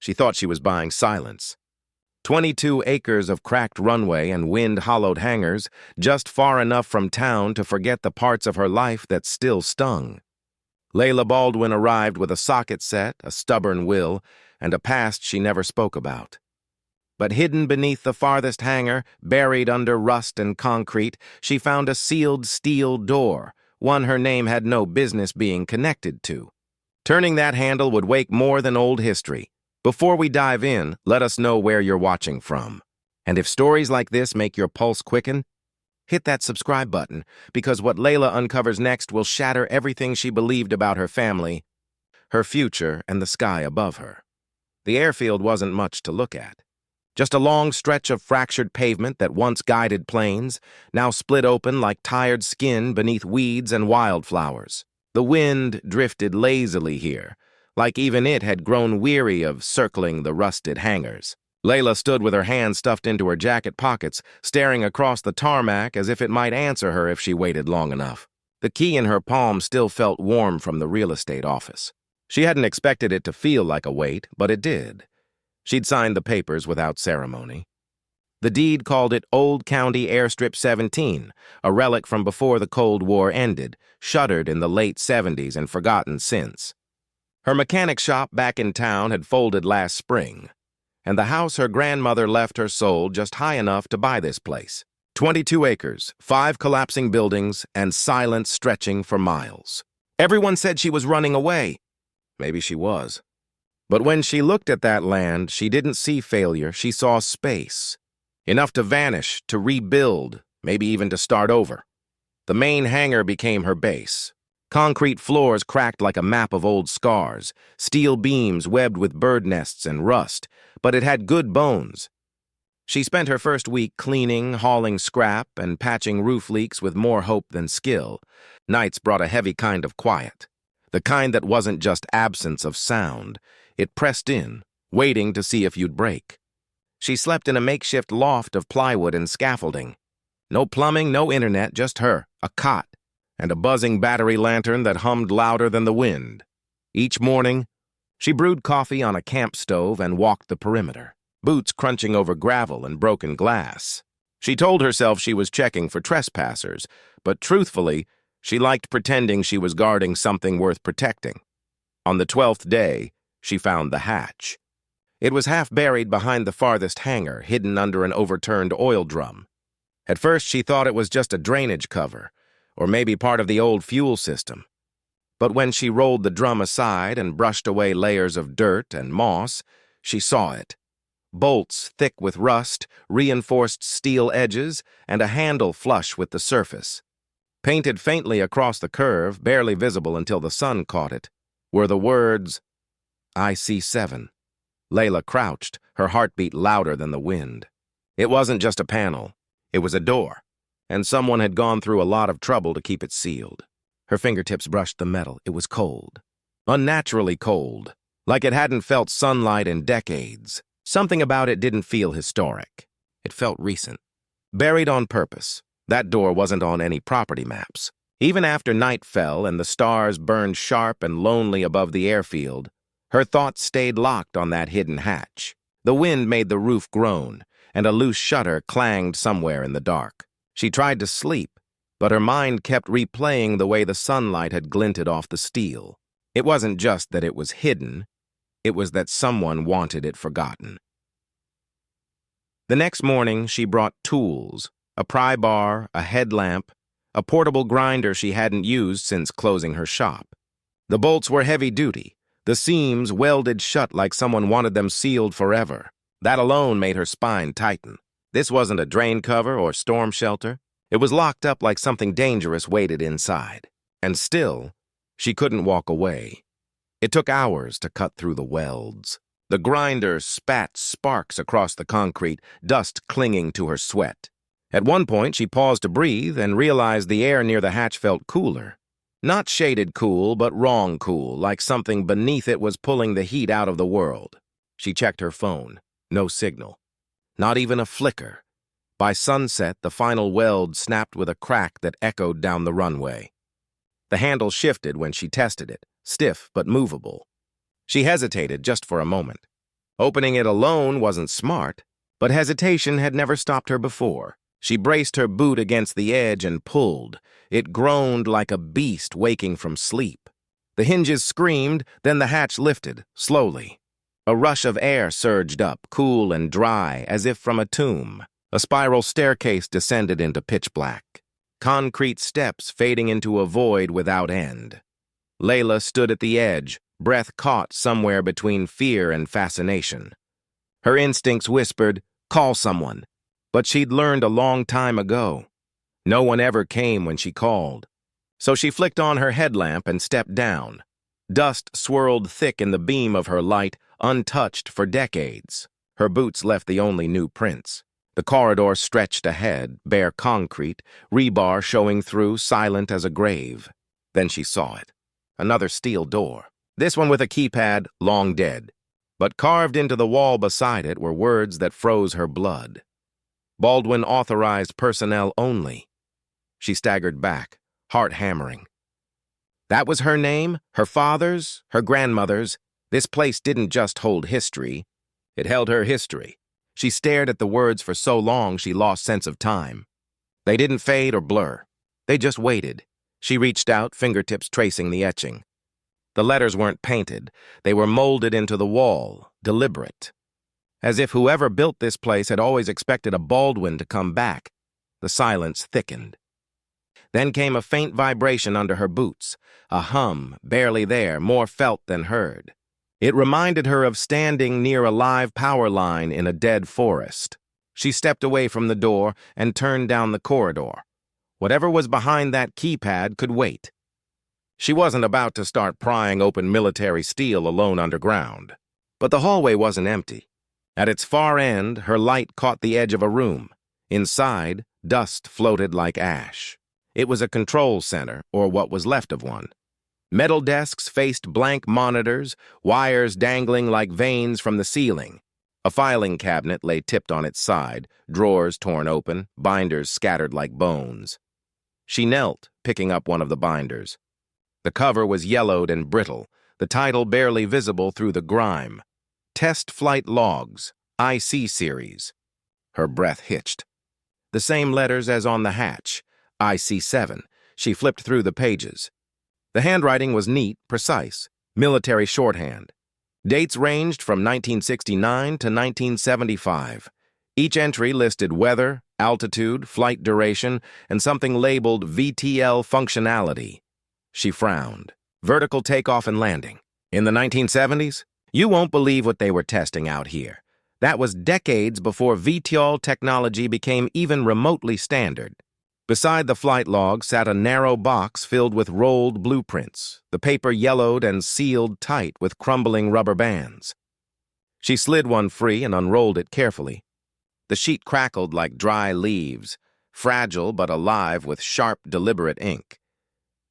She thought she was buying silence. 22 acres of cracked runway and wind-hollowed hangars, just far enough from town to forget the parts of her life that still stung. Leila Baldwin arrived with a socket set, a stubborn will, and a past she never spoke about. But hidden beneath the farthest hangar, buried under rust and concrete, she found a sealed steel door, one her name had no business being connected to. Turning that handle would wake more than old history. Before we dive in, let us know where you're watching from. And if stories like this make your pulse quicken, hit that subscribe button, because what Leila uncovers next will shatter everything she believed about her family, her future, and the sky above her. The airfield wasn't much to look at. Just a long stretch of fractured pavement that once guided planes, now split open like tired skin beneath weeds and wildflowers. The wind drifted lazily here, like even it had grown weary of circling the rusted hangars. Leila stood with her hands stuffed into her jacket pockets, staring across the tarmac as if it might answer her if she waited long enough. The key in her palm still felt warm from the real estate office. She hadn't expected it to feel like a weight, but it did. She'd signed the papers without ceremony. The deed called it Old County Airstrip 17, a relic from before the Cold War ended, shuttered in the late 70s and forgotten since. Her mechanic shop back in town had folded last spring, and the house her grandmother left her sold just high enough to buy this place. 22 acres, 5 collapsing buildings, and silence stretching for miles. Everyone said she was running away. Maybe she was. But when she looked at that land, she didn't see failure, she saw space. Enough to vanish, to rebuild, maybe even to start over. The main hangar became her base. Concrete floors cracked like a map of old scars, steel beams webbed with bird nests and rust, but it had good bones. She spent her first week cleaning, hauling scrap, and patching roof leaks with more hope than skill. Nights brought a heavy kind of quiet, the kind that wasn't just absence of sound. It pressed in, waiting to see if you'd break. She slept in a makeshift loft of plywood and scaffolding. No plumbing, no internet, just her, a cot, and a buzzing battery lantern that hummed louder than the wind. Each morning, she brewed coffee on a camp stove and walked the perimeter, boots crunching over gravel and broken glass. She told herself she was checking for trespassers, but truthfully, she liked pretending she was guarding something worth protecting. On the 12th day, she found the hatch. It was half buried behind the farthest hangar, hidden under an overturned oil drum. At first, she thought it was just a drainage cover, or maybe part of the old fuel system. But when she rolled the drum aside and brushed away layers of dirt and moss, she saw it. Bolts thick with rust, reinforced steel edges, and a handle flush with the surface. Painted faintly across the curve, barely visible until the sun caught it, were the words, IC-7. Leila crouched, her heartbeat louder than the wind. It wasn't just a panel. It was a door, and someone had gone through a lot of trouble to keep it sealed. Her fingertips brushed the metal. It was cold. Unnaturally cold, like it hadn't felt sunlight in decades. Something about it didn't feel historic. It felt recent. Buried on purpose, that door wasn't on any property maps. Even after night fell and the stars burned sharp and lonely above the airfield, her thoughts stayed locked on that hidden hatch. The wind made the roof groan, and a loose shutter clanged somewhere in the dark. She tried to sleep, but her mind kept replaying the way the sunlight had glinted off the steel. It wasn't just that it was hidden, it was that someone wanted it forgotten. The next morning, she brought tools, a pry bar, a headlamp, a portable grinder she hadn't used since closing her shop. The bolts were heavy-duty, the seams welded shut like someone wanted them sealed forever. That alone made her spine tighten. This wasn't a drain cover or storm shelter. It was locked up like something dangerous waited inside. And still, she couldn't walk away. It took hours to cut through the welds. The grinder spat sparks across the concrete, dust clinging to her sweat. At one point, she paused to breathe and realized the air near the hatch felt cooler. Not shaded cool, but wrong cool, like something beneath it was pulling the heat out of the world. She checked her phone. No signal. Not even a flicker. By sunset, the final weld snapped with a crack that echoed down the runway. The handle shifted when she tested it, stiff but movable. She hesitated just for a moment. Opening it alone wasn't smart, but hesitation had never stopped her before. She braced her boot against the edge and pulled. It groaned like a beast waking from sleep. The hinges screamed, then the hatch lifted, slowly. A rush of air surged up, cool and dry, as if from a tomb. A spiral staircase descended into pitch black. Concrete steps fading into a void without end. Leila stood at the edge, breath caught somewhere between fear and fascination. Her instincts whispered, "Call someone." But she'd learned a long time ago. No one ever came when she called. So she flicked on her headlamp and stepped down. Dust swirled thick in the beam of her light, untouched for decades. Her boots left the only new prints. The corridor stretched ahead, bare concrete, rebar showing through, silent as a grave. Then she saw it. Another steel door. This one with a keypad, long dead. But carved into the wall beside it were words that froze her blood. Baldwin authorized personnel only. She staggered back, heart hammering. That was her name, her father's, her grandmother's. This place didn't just hold history. It held her history. She stared at the words for so long she lost sense of time. They didn't fade or blur. They just waited. She reached out, fingertips tracing the etching. The letters weren't painted. They were molded into the wall, deliberate. As if whoever built this place had always expected a Baldwin to come back. The silence thickened. Then came a faint vibration under her boots, a hum, barely there, more felt than heard. It reminded her of standing near a live power line in a dead forest. She stepped away from the door and turned down the corridor. Whatever was behind that keypad could wait. She wasn't about to start prying open military steel alone underground. But the hallway wasn't empty. At its far end, her light caught the edge of a room. Inside, dust floated like ash. It was a control center, or what was left of one. Metal desks faced blank monitors, wires dangling like veins from the ceiling. A filing cabinet lay tipped on its side, drawers torn open, binders scattered like bones. She knelt, picking up one of the binders. The cover was yellowed and brittle, the title barely visible through the grime. Test Flight Logs, IC Series. Her breath hitched. The same letters as on the hatch, IC-7. She flipped through the pages. The handwriting was neat, precise, military shorthand. Dates ranged from 1969 to 1975. Each entry listed weather, altitude, flight duration, and something labeled VTL functionality. She frowned. Vertical takeoff and landing. In the 1970s? You won't believe what they were testing out here. That was decades before VTOL technology became even remotely standard. Beside the flight log sat a narrow box filled with rolled blueprints, the paper yellowed and sealed tight with crumbling rubber bands. She slid one free and unrolled it carefully. The sheet crackled like dry leaves, fragile but alive with sharp, deliberate ink.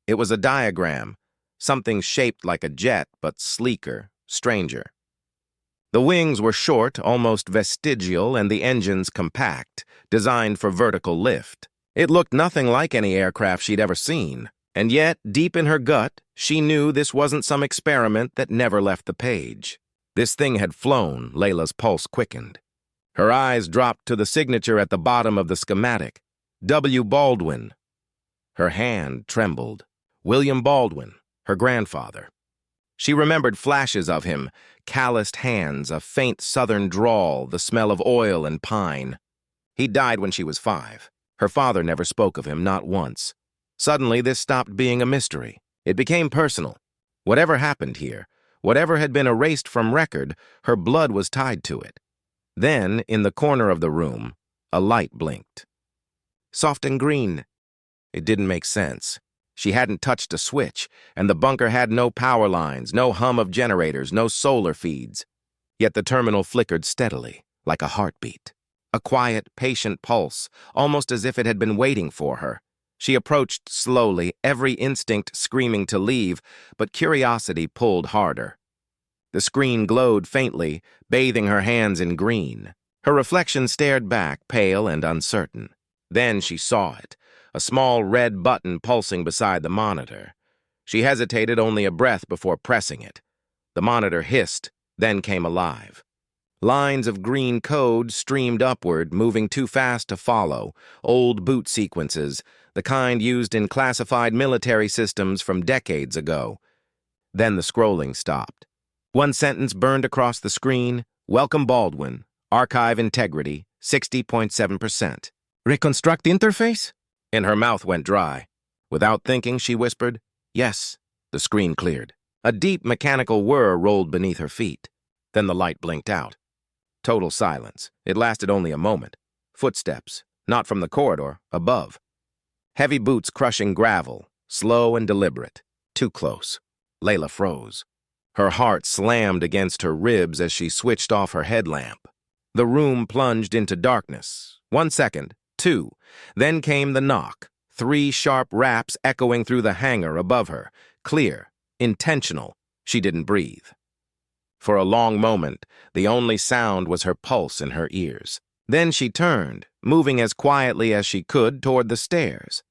It was a diagram, something shaped like a jet but sleeker, stranger. The wings were short, almost vestigial, and the engines compact, designed for vertical lift. It looked nothing like any aircraft she'd ever seen, and yet, deep in her gut, she knew this wasn't some experiment that never left the page. This thing had flown. Leila's pulse quickened. Her eyes dropped to the signature at the bottom of the schematic, W. Baldwin. Her hand trembled. William Baldwin, her grandfather. She remembered flashes of him, calloused hands, a faint southern drawl, the smell of oil and pine. He died when she was 5. Her father never spoke of him, not once. Suddenly, this stopped being a mystery. It became personal. Whatever happened here, whatever had been erased from record, her blood was tied to it. Then, in the corner of the room, a light blinked. Soft and green. It didn't make sense. She hadn't touched a switch, and the bunker had no power lines, no hum of generators, no solar feeds. Yet the terminal flickered steadily, like a heartbeat. A quiet, patient pulse, almost as if it had been waiting for her. She approached slowly, every instinct screaming to leave, but curiosity pulled harder. The screen glowed faintly, bathing her hands in green. Her reflection stared back, pale and uncertain. Then she saw it, a small red button pulsing beside the monitor. She hesitated only a breath before pressing it. The monitor hissed, then came alive. Lines of green code streamed upward, moving too fast to follow. Old boot sequences, the kind used in classified military systems from decades ago. Then the scrolling stopped. One sentence burned across the screen: "Welcome Baldwin. Archive integrity, 60.7%. Reconstruct interface?" And her mouth went dry. Without thinking, she whispered, "Yes." The screen cleared. A deep mechanical whir rolled beneath her feet. Then the light blinked out. Total silence. It lasted only a moment. Footsteps, not from the corridor, above. Heavy boots crushing gravel, slow and deliberate. Too close. Leila froze. Her heart slammed against her ribs as she switched off her headlamp. The room plunged into darkness. 1 second, 2. Then came the knock. 3 sharp raps echoing through the hangar above her. Clear, intentional. She didn't breathe. For a long moment, the only sound was her pulse in her ears. Then she turned, moving as quietly as she could toward the stairs.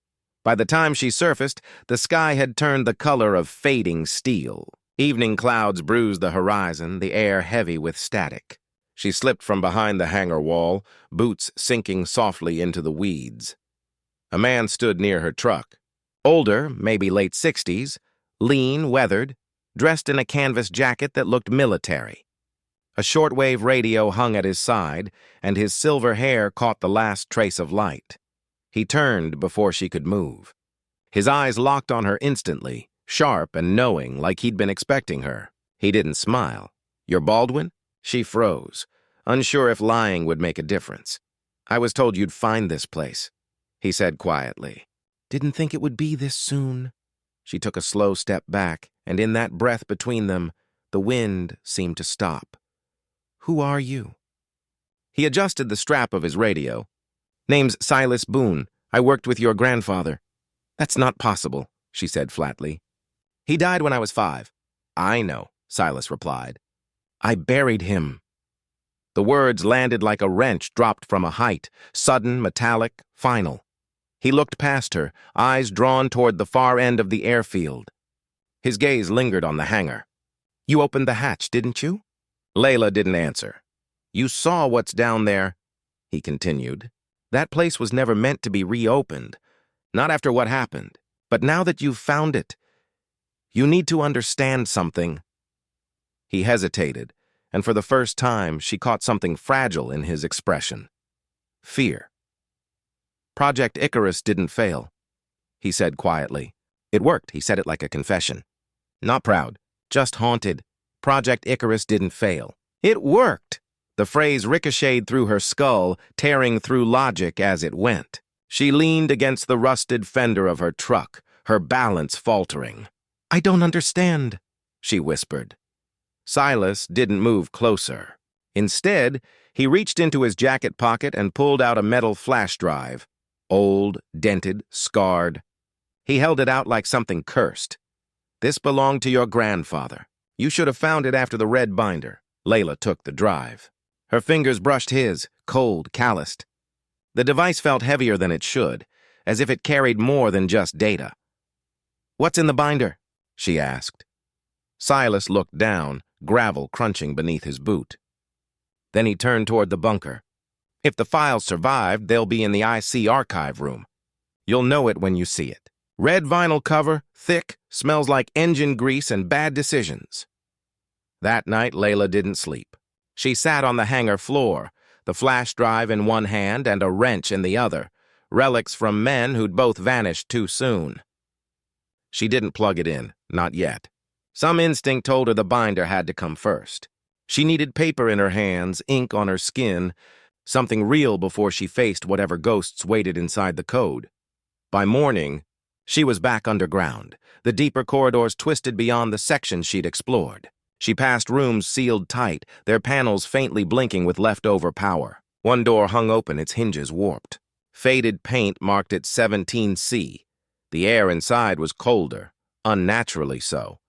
By the time she surfaced, the sky had turned the color of fading steel. Evening clouds bruised the horizon, the air heavy with static. She slipped from behind the hangar wall, boots sinking softly into the weeds. A man stood near her truck. Older, maybe late 60s, lean, weathered, dressed in a canvas jacket that looked military. A shortwave radio hung at his side, and his silver hair caught the last trace of light. He turned before she could move. His eyes locked on her instantly, sharp and knowing, like he'd been expecting her. He didn't smile. "You're Baldwin?" She froze, unsure if lying would make a difference. "I was told you'd find this place," he said quietly. "Didn't think it would be this soon." She took a slow step back, and in that breath between them, the wind seemed to stop. "Who are you?" He adjusted the strap of his radio. "Name's Silas Boone. I worked with your grandfather." "That's not possible," she said flatly. "He died when I was 5. "I know," Silas replied. "I buried him." The words landed like a wrench dropped from a height, sudden, metallic, final. He looked past her, eyes drawn toward the far end of the airfield. His gaze lingered on the hangar. "You opened the hatch, didn't you?" Leila didn't answer. "You saw what's down there," he continued. "That place was never meant to be reopened. Not after what happened. But now that you've found it, you need to understand something." He hesitated, and for the first time, she caught something fragile in his expression. Fear. "Project Icarus didn't fail," he said quietly. "It worked," he said it like a confession. Not proud, just haunted. Project Icarus didn't fail. It worked! The phrase ricocheted through her skull, tearing through logic as it went. She leaned against the rusted fender of her truck, her balance faltering. "I don't understand," she whispered. Silas didn't move closer. Instead, he reached into his jacket pocket and pulled out a metal flash drive. Old, dented, scarred. He held it out like something cursed. "This belonged to your grandfather. You should have found it after the red binder." Leila took the drive. Her fingers brushed his, cold, calloused. The device felt heavier than it should, as if it carried more than just data. "What's in the binder?" she asked. Silas looked down, gravel crunching beneath his boot. Then he turned toward the bunker. "If the files survived, they'll be in the IC archive room. You'll know it when you see it. Red vinyl cover, thick, smells like engine grease and bad decisions." That night, Leila didn't sleep. She sat on the hangar floor, the flash drive in one hand and a wrench in the other, relics from men who'd both vanished too soon. She didn't plug it in, not yet. Some instinct told her the binder had to come first. She needed paper in her hands, ink on her skin, something real before she faced whatever ghosts waited inside the code. By morning, she was back underground. The deeper corridors twisted beyond the sections she'd explored. She passed rooms sealed tight, their panels faintly blinking with leftover power. One door hung open, its hinges warped. Faded paint marked it 17C. The air inside was colder, unnaturally so.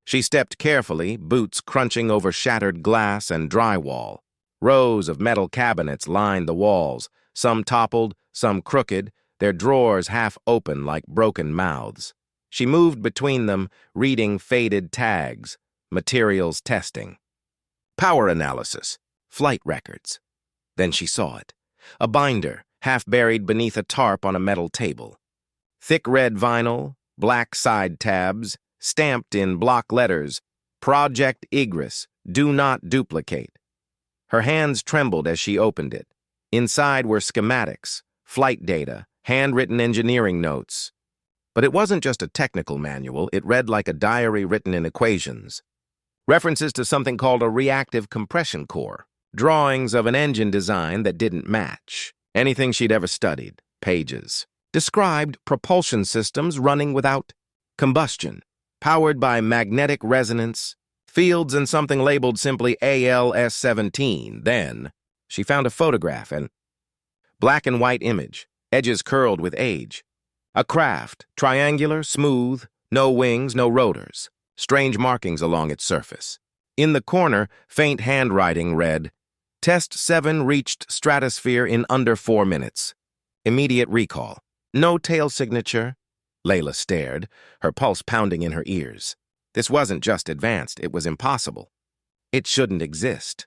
She stepped carefully, boots crunching over shattered glass and drywall. Rows of metal cabinets lined the walls, some toppled, some crooked, their drawers half open like broken mouths. She moved between them, reading faded tags, materials testing. Power analysis. flight records. Then she saw it. A binder, half buried beneath a tarp on a metal table. Thick red vinyl, black side tabs, stamped in block letters, Project Igris, do not duplicate. Her hands trembled as she opened it. Inside were schematics, flight data, handwritten engineering notes. But it wasn't just a technical manual, it read like a diary written in equations. References to something called a reactive compression core, drawings of an engine design that didn't match anything she'd ever studied, pages. Described propulsion systems running without combustion, powered by magnetic resonance, fields and something labeled simply ALS-17. Then, she found a photograph and black and white image, edges curled with age. A craft, triangular, smooth, no wings, no rotors, strange markings along its surface. In the corner, faint handwriting read, Test 7 reached stratosphere in under 4 minutes. Immediate recall. No tail signature. Leila stared, her pulse pounding in her ears. This wasn't just advanced, it was impossible. It shouldn't exist.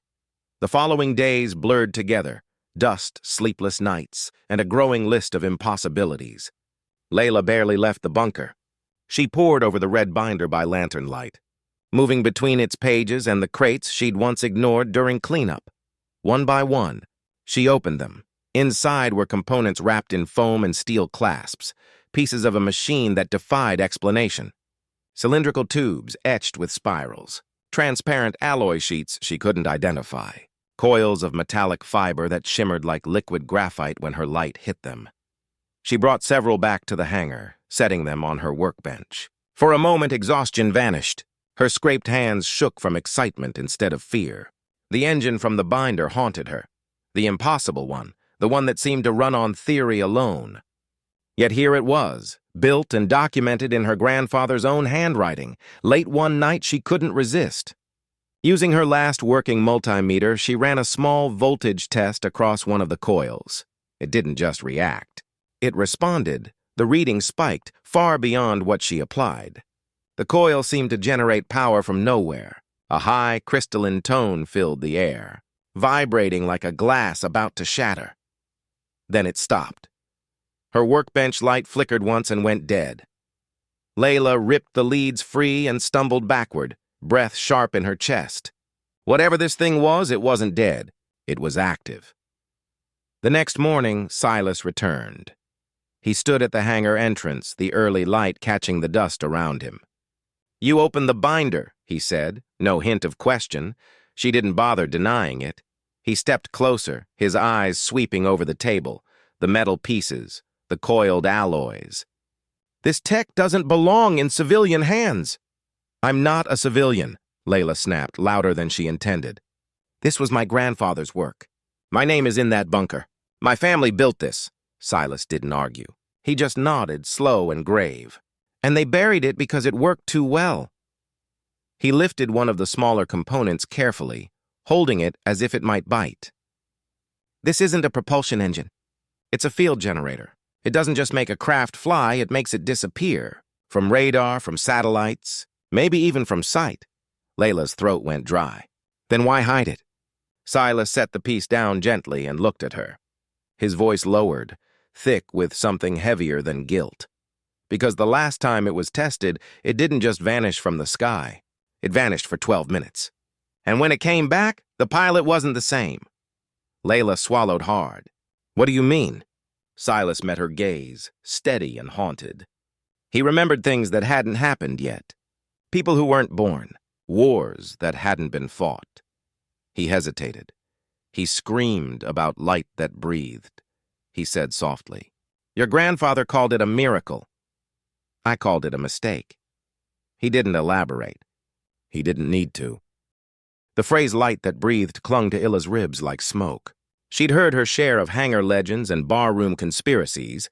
The following days blurred together, dust, sleepless nights, and a growing list of impossibilities. Leila barely left the bunker. She pored over the red binder by lantern light, moving between its pages and the crates she'd once ignored during cleanup. One by one, she opened them. Inside were components wrapped in foam and steel clasps, pieces of a machine that defied explanation. Cylindrical tubes etched with spirals, transparent alloy sheets she couldn't identify, coils of metallic fiber that shimmered like liquid graphite when her light hit them. She brought several back to the hangar, setting them on her workbench. For a moment, exhaustion vanished. Her scraped hands shook from excitement instead of fear. The engine from the binder haunted her. The impossible one, the one that seemed to run on theory alone. Yet here it was, built and documented in her grandfather's own handwriting. Late one night, she couldn't resist. Using her last working multimeter, she ran a small voltage test across one of the coils. It didn't just react. It responded. The reading spiked, far beyond what she applied. The coil seemed to generate power from nowhere. A high, crystalline tone filled the air, vibrating like a glass about to shatter. Then it stopped. Her workbench light flickered once and went dead. Leila ripped the leads free and stumbled backward, breath sharp in her chest. Whatever this thing was, it wasn't dead. It was active. The next morning, Silas returned. He stood at the hangar entrance, the early light catching the dust around him. "You opened the binder," he said, no hint of question. She didn't bother denying it. He stepped closer, his eyes sweeping over the table, the metal pieces, the coiled alloys. "This tech doesn't belong in civilian hands." "I'm not a civilian," Leila snapped, louder than she intended. "This was my grandfather's work. My name is in that bunker. My family built this." Silas didn't argue. He just nodded, slow and grave. "And they buried it because it worked too well." He lifted one of the smaller components carefully, holding it as if it might bite. "This isn't a propulsion engine. It's a field generator. It doesn't just make a craft fly, it makes it disappear. From radar, from satellites, maybe even from sight." Leila's throat went dry. "Then why hide it?" Silas set the piece down gently and looked at her. His voice lowered, thick with something heavier than guilt. Because the last time it was tested, it didn't just vanish from the sky. It vanished for 12 minutes. And when it came back, the pilot wasn't the same. Leila swallowed hard. "What do you mean?" Silas met her gaze, steady and haunted. He remembered things that hadn't happened yet. People who weren't born. Wars that hadn't been fought. He hesitated. He screamed about light that breathed. He said softly, "Your grandfather called it a miracle. I called it a mistake." He didn't elaborate. He didn't need to. The phrase "light that breathed" clung to Illa's ribs like smoke. She'd heard her share of hangar legends and barroom conspiracies,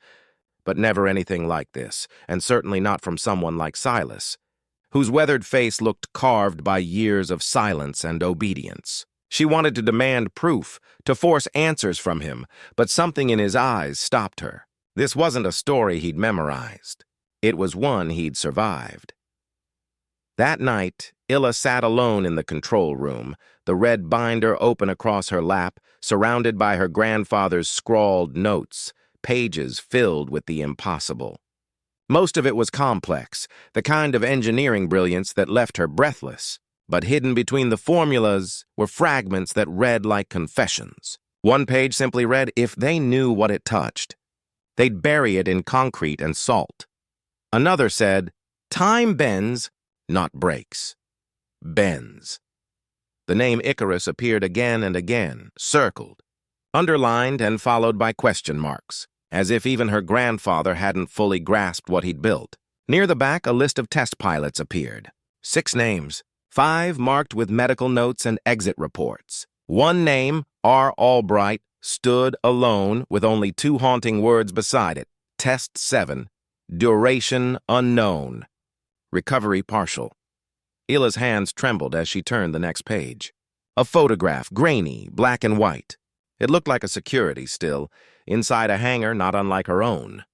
but never anything like this, and certainly not from someone like Silas, whose weathered face looked carved by years of silence and obedience. She wanted to demand proof, to force answers from him, but something in his eyes stopped her. This wasn't a story he'd memorized. It was one he'd survived. That night, Illa sat alone in the control room, the red binder open across her lap, surrounded by her grandfather's scrawled notes, pages filled with the impossible. Most of it was complex, the kind of engineering brilliance that left her breathless, but hidden between the formulas were fragments that read like confessions. One page simply read, if they knew what it touched, they'd bury it in concrete and salt. Another said, time bends, not breaks. Bends. The name Icarus appeared again and again, circled, underlined and followed by question marks, as if even her grandfather hadn't fully grasped what he'd built. Near the back, a list of test pilots appeared. 6 names, 5 marked with medical notes and exit reports. One name, R. Albright, stood alone with only 2 haunting words beside it. Test 7. Duration unknown. Recovery partial. Ila's hands trembled as she turned the next page. A photograph, grainy, black and white. It looked like a security still, inside a hangar not unlike her own.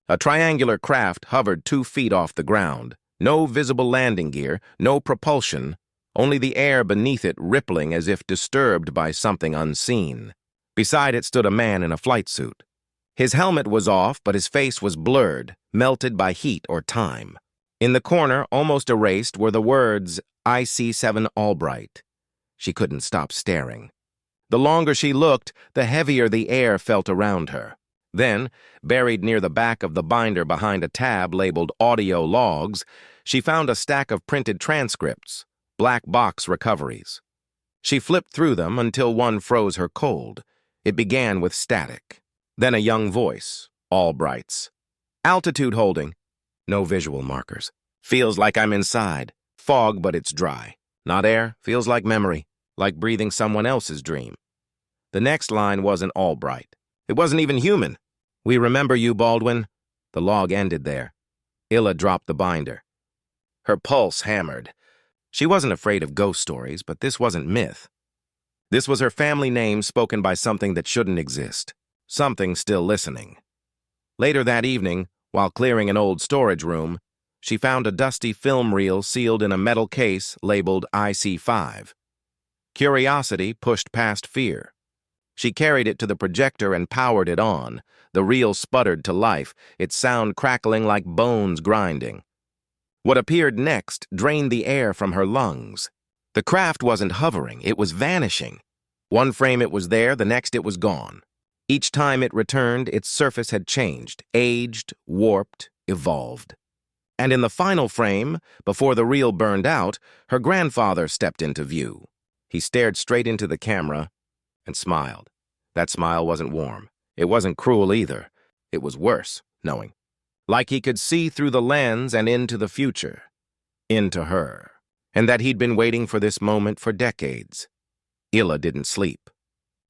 A triangular craft hovered 2 feet off the ground. No visible landing gear, no propulsion, only the air beneath it rippling as if disturbed by something unseen. Beside it stood a man in a flight suit. His helmet was off, but his face was blurred, melted by heat or time. In the corner, almost erased, were the words, IC-7 Albright. She couldn't stop staring. The longer she looked, the heavier the air felt around her. Then, buried near the back of the binder behind a tab labeled Audio Logs, she found a stack of printed transcripts, black box recoveries. She flipped through them until one froze her cold. It began with static. Then a young voice, Albright's. Altitude holding. No visual markers. Feels like I'm inside. Fog, but it's dry. Not air. Feels like memory. Like breathing someone else's dream. The next line wasn't Albright. It wasn't even human. We remember you, Baldwin. The log ended there. Ila dropped the binder. Her pulse hammered. She wasn't afraid of ghost stories, but this wasn't myth. This was her family name spoken by something that shouldn't exist. Something still listening. Later that evening, while clearing an old storage room, she found a dusty film reel sealed in a metal case labeled IC-5. Curiosity pushed past fear. She carried it to the projector and powered it on. The reel sputtered to life, its sound crackling like bones grinding. What appeared next drained the air from her lungs. The craft wasn't hovering, it was vanishing. One frame it was there, the next it was gone. Each time it returned, its surface had changed, aged, warped, evolved. And in the final frame, before the reel burned out, her grandfather stepped into view. He stared straight into the camera and smiled. That smile wasn't warm. It wasn't cruel either. It was worse, knowing. Like he could see through the lens and into the future. Into her. And that he'd been waiting for this moment for decades. Ila didn't sleep.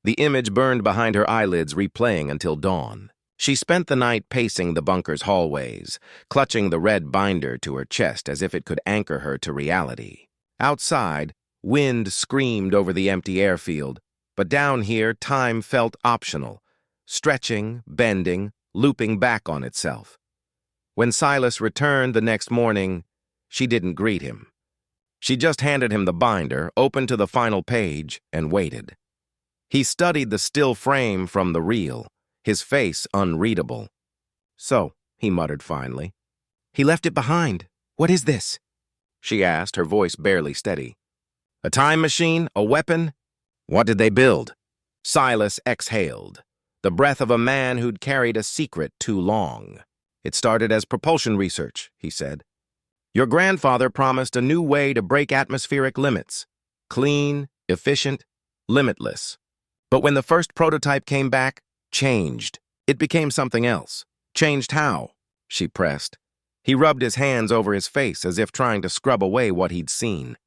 The image burned behind her eyelids, replaying until dawn. She spent the night pacing the bunker's hallways, clutching the red binder to her chest as if it could anchor her to reality. Outside, wind screamed over the empty airfield, but down here, time felt optional, stretching, bending, looping back on itself. When Silas returned the next morning, she didn't greet him. She just handed him the binder, opened to the final page, and waited. He studied the still frame from the reel, his face unreadable. So, he muttered finally. He left it behind. What is this? She asked, her voice barely steady. A time machine? A weapon? What did they build? Silas exhaled, the breath of a man who'd carried a secret too long. It started as propulsion research, he said. Your grandfather promised a new way to break atmospheric limits. Clean, efficient, limitless. But when the first prototype came back, changed. It became something else. Changed how? She pressed. He rubbed his hands over his face as if trying to scrub away what he'd seen.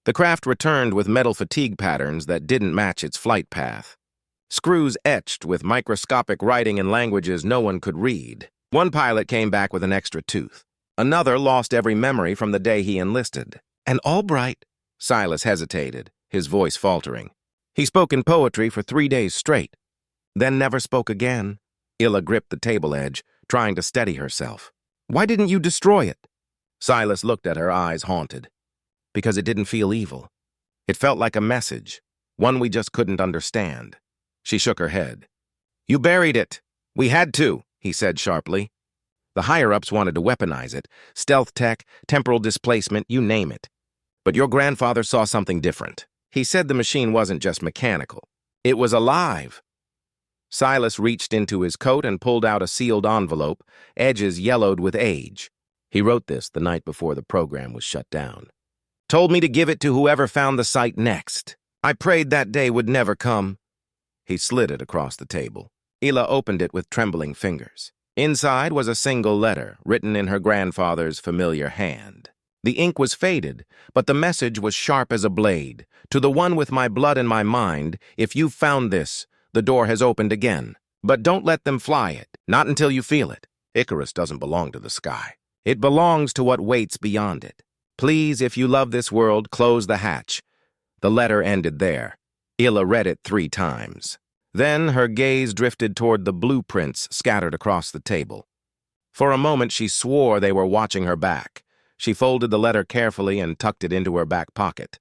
The craft returned with metal fatigue patterns that didn't match its flight path. Screws etched with microscopic writing in languages no one could read. One pilot came back with an extra tooth. Another lost every memory from the day he enlisted. And Albright, Silas hesitated, his voice faltering. He spoke in poetry for 3 days straight, then never spoke again. Ila gripped the table edge, trying to steady herself. Why didn't you destroy it? Silas looked at her, eyes haunted. Because it didn't feel evil. It felt like a message, one we just couldn't understand. She shook her head. "You buried it. We had to," he said sharply. The higher-ups wanted to weaponize it, stealth tech, temporal displacement, you name it. But your grandfather saw something different. He said the machine wasn't just mechanical. It was alive. Silas reached into his coat and pulled out a sealed envelope, edges yellowed with age. He wrote this the night before the program was shut down. "Told me to give it to whoever found the site next. I prayed that day would never come." He slid it across the table. Leila opened it with trembling fingers. Inside was a single letter, written in her grandfather's familiar hand. The ink was faded, but the message was sharp as a blade. "To the one with my blood in my mind, if you've found this, the door has opened again. But don't let them fly it, not until you feel it. Icarus doesn't belong to the sky. It belongs to what waits beyond it. Please, if you love this world, close the hatch." The letter ended there. Leila read it 3 times. Then her gaze drifted toward the blueprints scattered across the table. For a moment she swore they were watching her back. She folded the letter carefully and tucked it into her back pocket.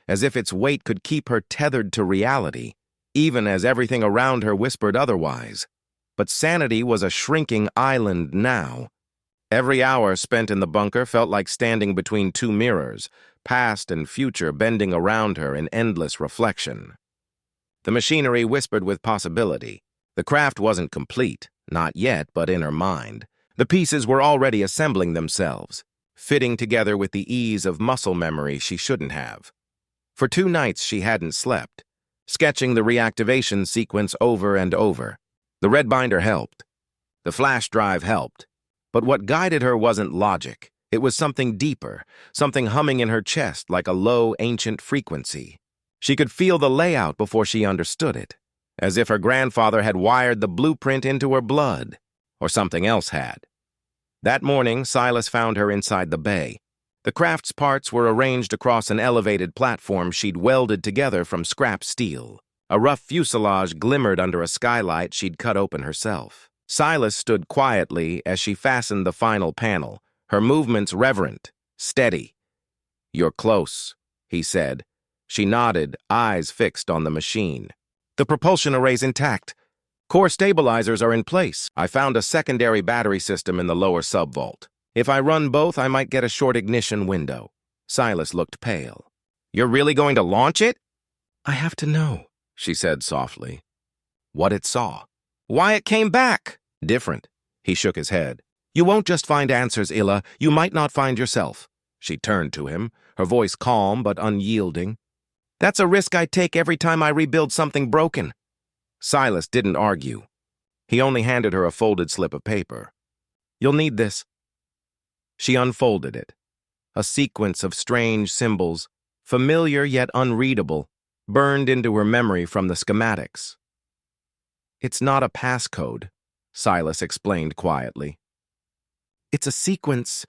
As if its weight could keep her tethered to reality, even as everything around her whispered otherwise. But sanity was a shrinking island now. Every hour spent in the bunker felt like standing between 2 mirrors, past and future bending around her in endless reflection. The machinery whispered with possibility. The craft wasn't complete, not yet, but in her mind. The pieces were already assembling themselves, fitting together with the ease of muscle memory she shouldn't have. For 2 nights she hadn't slept, sketching the reactivation sequence over and over. The red binder helped. The flash drive helped. But what guided her wasn't logic. It was something deeper, something humming in her chest like a low, ancient frequency. She could feel the layout before she understood it, as if her grandfather had wired the blueprint into her blood, or something else had. That morning, Silas found her inside the bay. The craft's parts were arranged across an elevated platform she'd welded together from scrap steel. A rough fuselage glimmered under a skylight she'd cut open herself. Silas stood quietly as she fastened the final panel, her movements reverent, steady. "You're close," he said. She nodded, eyes fixed on the machine. "The propulsion array's intact. Core stabilizers are in place. I found a secondary battery system in the lower subvault. If I run both, I might get a short ignition window." Silas looked pale. "You're really going to launch it?" "I have to know," she said softly. "What it saw. Why it came back." "Different." He shook his head. "You won't just find answers, Leila. You might not find yourself." She turned to him, her voice calm but unyielding. "That's a risk I take every time I rebuild something broken." Silas didn't argue. He only handed her a folded slip of paper. "You'll need this." She unfolded it. A sequence of strange symbols, familiar yet unreadable, burned into her memory from the schematics. "It's not a passcode," Silas explained quietly. "It's a sequence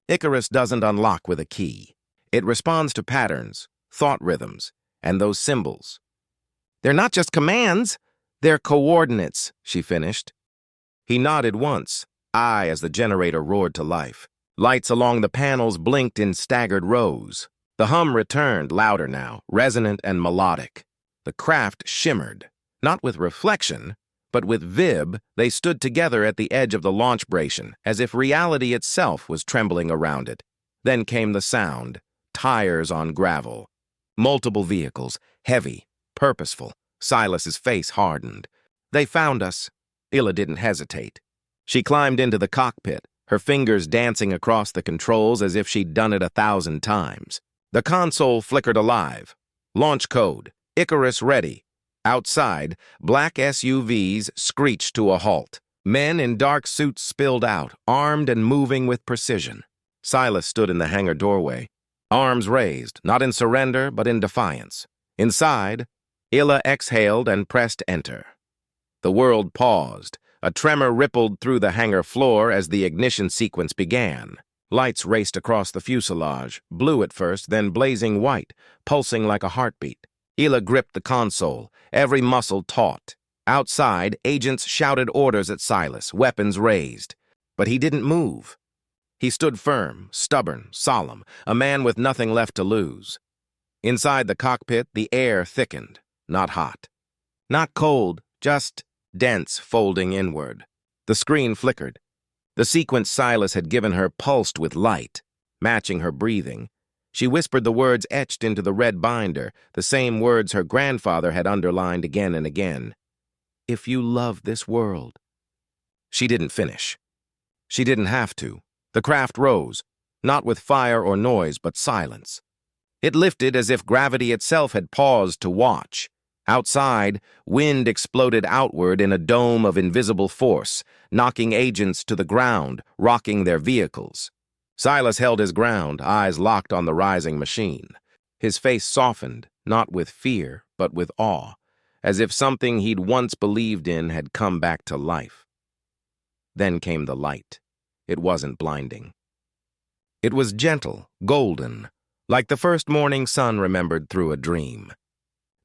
Icarus doesn't unlock with a key. It responds to patterns, thought rhythms, and those symbols. They're not just commands, they're coordinates," she finished. He nodded once, eye as the generator roared to life. Lights along the panels blinked in staggered rows. The hum returned, louder now, resonant and melodic. The craft shimmered, not with reflection, but with vib. They stood together at the edge of the launch bration, as if reality itself was trembling around it. Then came the sound, tires on gravel. Multiple vehicles, heavy, purposeful. Silas's face hardened. "They found us." Leila didn't hesitate. She climbed into the cockpit, her fingers dancing across the controls as if she'd done it 1,000 times. The console flickered alive. Launch code, Icarus ready. Outside, black SUVs screeched to a halt. Men in dark suits spilled out, armed and moving with precision. Silas stood in the hangar doorway, arms raised, not in surrender, but in defiance. Inside, Leila exhaled and pressed enter. The world paused. A tremor rippled through the hangar floor as the ignition sequence began. Lights raced across the fuselage, blue at first, then blazing white, pulsing like a heartbeat. Leila gripped the console, every muscle taut. Outside, agents shouted orders at Silas, weapons raised. But he didn't move. He stood firm, stubborn, solemn, a man with nothing left to lose. Inside the cockpit, the air thickened, not hot. Not cold, just dense, folding inward. The screen flickered. The sequence Silas had given her pulsed with light, matching her breathing. She whispered the words etched into the red binder, the same words her grandfather had underlined again and again. "If you love this world." She didn't finish. She didn't have to. The craft rose, not with fire or noise, but silence. It lifted as if gravity itself had paused to watch. Outside, wind exploded outward in a dome of invisible force, knocking agents to the ground, rocking their vehicles. Silas held his ground, eyes locked on the rising machine. His face softened, not with fear, but with awe, as if something he'd once believed in had come back to life. Then came the light. It wasn't blinding. It was gentle, golden, like the first morning sun remembered through a dream.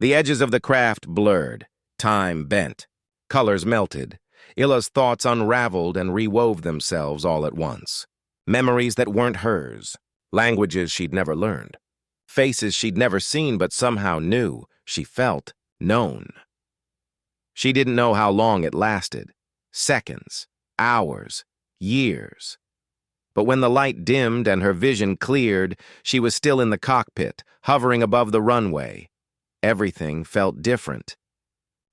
The edges of the craft blurred, time bent, colors melted. Ila's thoughts unraveled and rewove themselves all at once. Memories that weren't hers, languages she'd never learned, faces she'd never seen but somehow knew, she felt, known. She didn't know how long it lasted, seconds, hours, years. But when the light dimmed and her vision cleared, she was still in the cockpit, hovering above the runway. Everything felt different.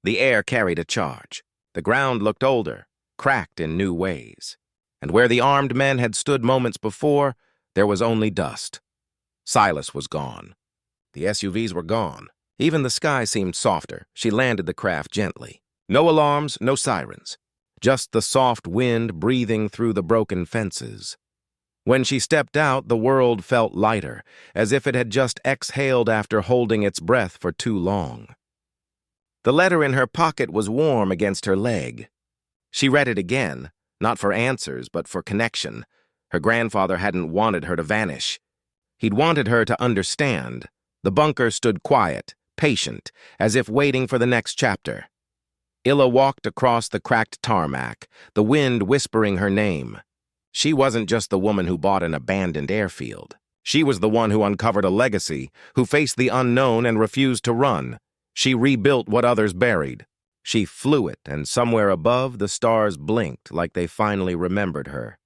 The air carried a charge. The ground looked older, cracked in new ways. And where the armed men had stood moments before, there was only dust. Silas was gone. The SUVs were gone. Even the sky seemed softer. She landed the craft gently. No alarms, no sirens. Just the soft wind breathing through the broken fences. When she stepped out, the world felt lighter, as if it had just exhaled after holding its breath for too long. The letter in her pocket was warm against her leg. She read it again, not for answers, but for connection. Her grandfather hadn't wanted her to vanish. He'd wanted her to understand. The bunker stood quiet, patient, as if waiting for the next chapter. Illa walked across the cracked tarmac, the wind whispering her name. She wasn't just the woman who bought an abandoned airfield. She was the one who uncovered a legacy, who faced the unknown and refused to run. She rebuilt what others buried. She flew it, and somewhere above, the stars blinked like they finally remembered her.